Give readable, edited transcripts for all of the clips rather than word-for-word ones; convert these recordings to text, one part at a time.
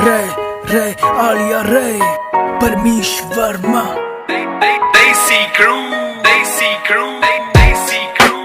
रे रे आलिया रे Parmish Verma Desi crew, Desi crew, Desi crew।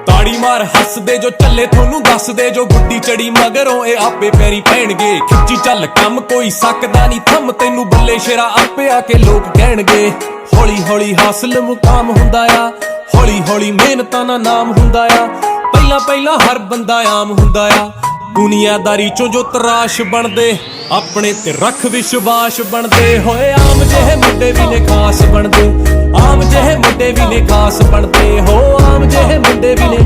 ਤਾੜੀ ਮਾਰ ਹੱਸਦੇ ਜੋ ਚੱਲੇ ਤੁਹਾਨੂੰ ਦੱਸਦੇ ਜੋ ਗੁੱਡੀ ਚੜੀ ਮਗਰੋਂ ਇਹ ਆਪੇ ਪੈਰੀ ਪੈਣਗੇ ਖਿੱਚੀ ਚੱਲ ਕੰਮ ਕੋਈ ਸਕਦਾ ਨਹੀਂ ਥੰਮ ਤੈਨੂੰ ਬੱਲੇ ਸ਼ੇਰਾ ਆਪੇ ਆ ਕੇ ਲੋਕ ਕਹਿਣਗੇ ਹੌਲੀ ਹੌਲੀ ਹਾਸਲ ਮੁਕਾਮ ਹੁੰਦਾ ਆ ਹੌਲੀ ਹੌਲੀ ਮਿਹਨਤਾਂ ਦਾ ਨਾਮ ਹੁੰਦਾ ਆ ਪਹਿਲਾਂ ਪਹਿਲਾਂ ਹਰ ਬੰਦਾ ਆਮ ਹੁੰਦਾ ਆ ਦੁਨੀਆਦਾਰੀ ਚੋਂ ਜੋ ਤਰਾਸ਼ ਬਣਦੇ ਆਪਣੇ ਤੇ ਰੱਖ ਵਿਸ਼ਵਾਸ ਬਣਦੇ ਹੋਏ ਆਮ ਜਿਹੇ ਮੁੰਡੇ ਵੀ ਨੇ ਖਾਸ ਬਣਦੇ ਆਮ ਜਿਹੇ ਮੁੰਡੇ ਵੀ ਨੇ ਖਾਸ ਬਣਦੇ ਹੋ ਆਮ ਜਿਹੇ ਮੁੰਡੇ ਵੀ ਨੇ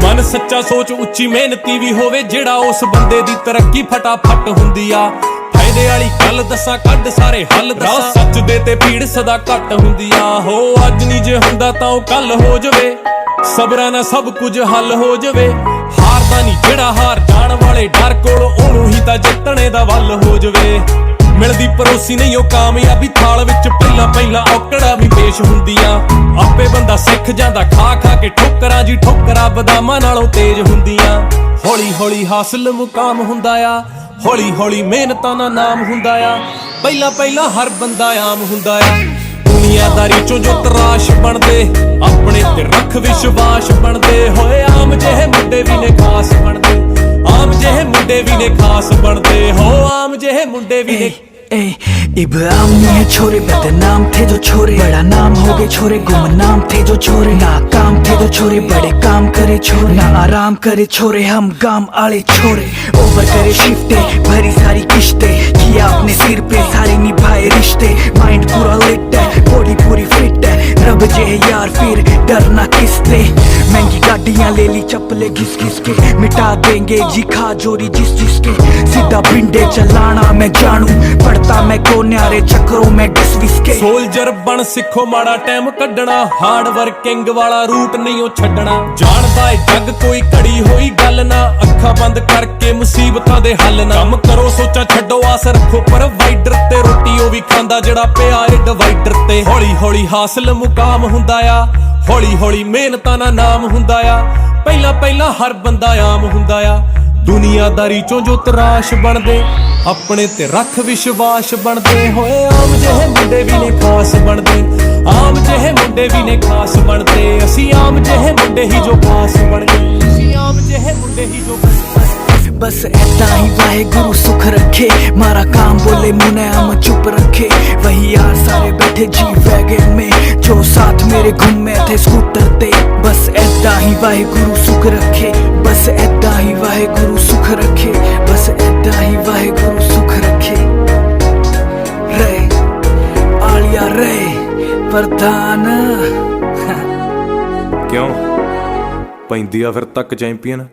ਮਨ ਸੱਚਾ ਸੋਚ ਉੱਚੀ ਮਿਹਨਤੀ ਵੀ ਹੋਵੇ ਜਿਹੜਾ ਉਸ ਬੰਦੇ ਦੀ ਤਰੱਕੀ ਫਟਾਫਟ ਹੁੰਦੀ ਆ ਫਾਇਦੇ ਵਾਲੀ ਗੱਲ ਦੱਸਾਂ ਕੱਢ ਸਾਰੇ ਹੱਲ ਦੱਸਾਂ ਸੱਚ ਦੇ ਤੇ ਭੀੜ ਸਦਾ ਘੱਟ ਹੁੰਦੀ ਆ ਹੋ ਅੱਜ ਨਹੀਂ ਜੇ ਹੁੰਦਾ ਤਾਂ ਉਹ ਕੱਲ ਹੋ ਜਾਵੇ ਸਬਰਾਂ ਨਾਲ ਸਭ ਕੁਝ ਹੱਲ ਹੋ ਜਾਵੇ ਹਾਰਦਾ ਨਹੀਂ ਜਿਹੜਾ ਹਾਰ ਜਾਣ ਵਾਲੇ ਡਰ ਕੋਲ ਉਹਨੂੰ ਹੀ ਤਾਂ ਜਿੱਤਣੇ ਦਾ ਵੱਲ ਹੋ ਜਾਵੇ ਮਿਲਦੀ ਪਰੋਸੀ ਨਹੀਂ ਉਹ ਕਾਮਯਾਬੀ ਥਾਲ ਵਿੱਚ ਪਹਿਲਾਂ ਪਹਿਲਾਂ ਔਕੜਾ ਵੀ ਪੇਸ਼ ਹੁੰਦੀਆਂ ਆਪੇ ਬੰਦਾ ਸਿੱਖ ਜਾਂਦਾ ਖਾ ਖਾ ਕੇ ਠੋਕਰਾਂ ਜੀ ਠੋਕਰਾਂ ਬਦਾਮਾਂ ਨਾਲੋਂ ਤੇਜ਼ ਹੁੰਦੀਆਂ ਹੌਲੀ ਹੌਲੀ ਹਾਸਲ ਮੁਕਾਮ ਹੁੰਦਾ ਆ ਹੌਲੀ ਹੌਲੀ ਮਿਹਨਤਾਂ ਦਾ ਨਾਮ ਹੁੰਦਾ ਆ ਪਹਿਲਾਂ ਪਹਿਲਾਂ ਹਰ ਬੰਦਾ ਆਮ ਹੁੰਦਾ ਆ ਦੁਨੀਆਦਾਰੀ ਚੋਂ ਜੋ ਤਰਾਸ਼ ਬਣਦੇ ਆਪਣੇ ਤੇ ਰੱਖ ਵਿਸ਼ਵਾਸ ਬਣਦੇ ਹੋਏ ਆਮ ਜਿਹੇ ਮੁੰਡੇ ਵੀ ਨੇ ਖਾਸ ਬਣਦੇ ਆਮ ਜਿਹੇ ਮੁੰਡੇ ਵੀ ਨੇ ਖਾਸ ਬਣਦੇ ਹੋ ਆਮ ਜਿਹੇ ਮੁੰਡੇ ਵੀ ਨੇ इब्राहिम नहीं है छोरे बदनाम थे जो छोरे बड़ा नाम हो गए छोरे गुमनाम थे जो छोरे नाकाम थे जो छोरे बड़े काम करे छोरे ना आराम करे छोरे हम गाम आले छोरे ओवर करे शिफ्टे भरी सारी किश्ते किया अपने सिर पे सारे निभाए रिश्ते माइंड पूरा लिट है बॉडी पूरी फिट है रब जे यार फिर डरना किससे महंगी गाड़ियां ले ली चप्पले घिस घिस के मिटा देंगे जी खा जोरी जिस जिसके सीधा बिंडे चलाना मैं जानू पड़ता मैं को न्यारे चक्रों में घिस घिस के ਸੋਲਜਰ ਬਣ ਸਿੱਖੋ ਮਾੜਾ ਟਾਈਮ ਕੱਢਣਾ ਹਾਰਡ ਵਰਕਿੰਗ ਵਾਲਾ ਰੂਟ ਨਹੀਂ ਉਹ ਛੱਡਣਾ ਜਾਣਦਾ ਏ ਜੱਗ ਕੋਈ ਘੜੀ ਹੋਈ ਗੱਲ ਨਾ ਅੱਖਾਂ ਬੰਦ ਕਰਕੇ ਮੁਸੀਬਤਾਂ ਦੇ ਹੱਲ ਨਾ ਕੰਮ ਕਰੋ ਸੋਚਾਂ ਛੱਡੋ ਆਸ ਰੱਖੋ ਪ੍ਰੋਵਾਈਡਰ ਤੇ ਰੋਟੀ ਉਹ ਵੀ ਖਾਂਦਾ ਜਿਹੜਾ ਪਿਆ ਏ ਡਿਵਾਈਡਰ ਤੇ ਹੌਲੀ ਹੌਲੀ ਹਾਸਲ ਮੁਕਾਮ ਹੁੰਦਾ ਆ ਹੌਲੀ ਹੌਲੀ ਮਿਹਨਤਾਂ ਦਾ ਨਾਮ ਹੁੰਦਾ ਆ ਪਹਿਲਾਂ ਪਹਿਲਾਂ ਹਰ ਬੰਦਾ ਆਮ ਹੁੰਦਾ ਆ ਦੁਨੀਆਦਾਰੀ ਚੋਂ ਜੋ ਤਰਾਸ਼ ਬਣਦੇ ਆਪਣੇ ਤੇ ਰੱਖ ਵਿਸ਼ਵਾਸ ਬਣਦੇ ਹੋਏ ਆਮ ਜਿਹੇ ਮੁੰਡੇ ਵੀ ਨੇ ਖਾਸ ਬਣਦੇ ਆਮ ਜਿਹੇ ਮੁੰਡੇ ਵੀ ਨੇ ਖਾਸ ਬਣਦੇ ਅਸੀਂ ਆਮ ਜਿਹੇ ਮੁੰਡੇ ਹੀ ਜੋ ਖਾਸ ਬਣ ਗਏ ਅਸੀਂ ਆਮ ਜਿਹੇ ਮੁੰਡੇ ਹੀ ਜੋ बस ऐसा ही वाहे गुरु सुख रखे मारा काम बोले मुने हम चुप रखे वही यार सारे बैठे जी वैगन में जो साथ मेरे घूमे थे स्कूटर ते बस ऐसा ही वाहे गुरु सुख रखे बस ऐसा ही वाहे गुरु सुख रखे बस ऐसा ही वाहे गुरु सुख रखे रे आलिया रे प्रधान ਕਿਉਂ ਪੈਂਦੀ ਆ ਫਿਰ ਤੱਕ ਚੈਂਪੀਅਨ